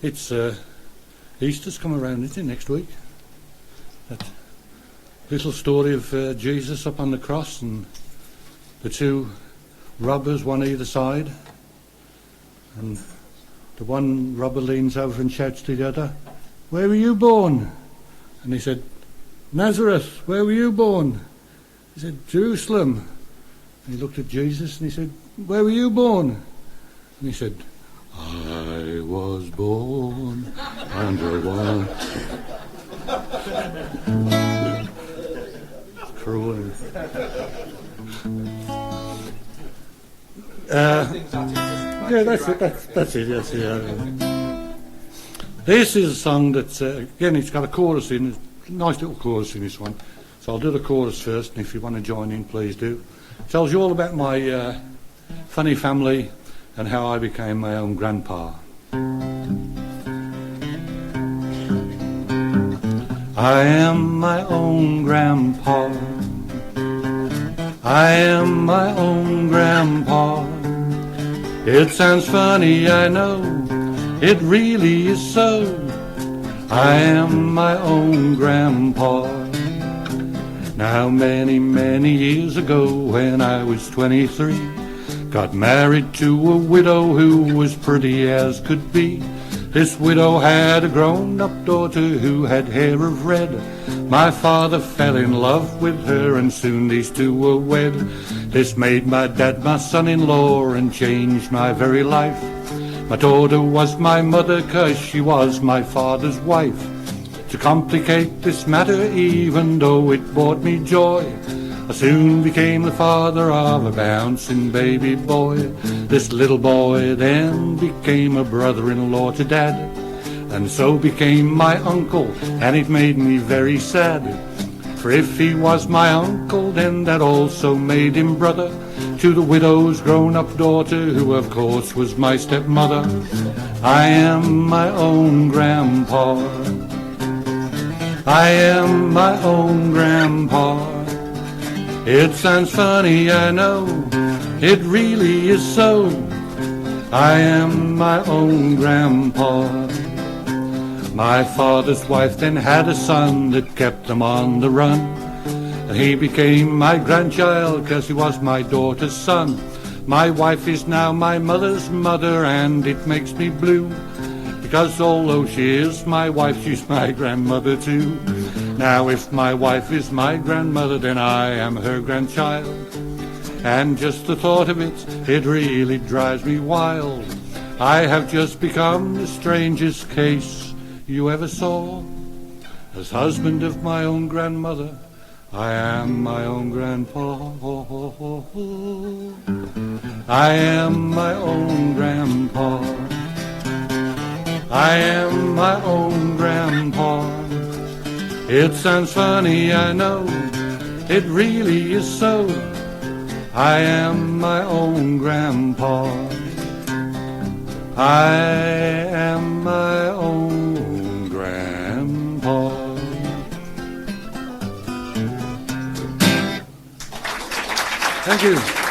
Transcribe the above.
It's Easter's come around, isn't it, next week? That little story of Jesus up on the cross and the two robbers, one either side, and the one robber leans over and shouts to the other, "Where were you born?" And he said, "Nazareth, where were you born?" He said, "Jerusalem." And he looked at Jesus and he said, "Where were you born?" And he said, "I was born under one." Cruel. Yeah, that's it. That's it. Yes, yeah. This is a song that again, it's got a chorus in. A nice little chorus in this one. So I'll do the chorus first, and if you want to join in, please do. It tells you all about my funny family and how I became my own grandpa. I am my own grandpa. I am my own grandpa. It sounds funny, I know, it really is so. I am my own grandpa. Now many, many years ago, when I was 23, got married to a widow who was pretty as could be. This widow had a grown-up daughter who had hair of red. My father fell in love with her and soon these two were wed. This made my dad my son-in-law and changed my very life. My daughter was my mother 'cause she was my father's wife. To complicate this matter, even though it brought me joy, I soon became the father of a bouncing baby boy. This little boy then became a brother-in-law to Dad, and so became my uncle, and it made me very sad. For if he was my uncle, then that also made him brother to the widow's grown-up daughter, who of course was my stepmother. I am my own grandpa. I am my own grandpa. It sounds funny, I know, it really is so. I am my own grandpa. My father's wife then had a son that kept them on the run, and he became my grandchild 'cause he was my daughter's son. My wife is now my mother's mother, and it makes me blue, because although she is my wife, she's my grandmother too. Now if my wife is my grandmother, then I am her grandchild, and just the thought of it, it really drives me wild. I have just become the strangest case you ever saw. As husband of my own grandmother, I am my own grandpa. I am my own grandpa. I am my own grandpa. It sounds funny, I know, it really is so. I am my own grandpa. I am my own grandpa. Thank you.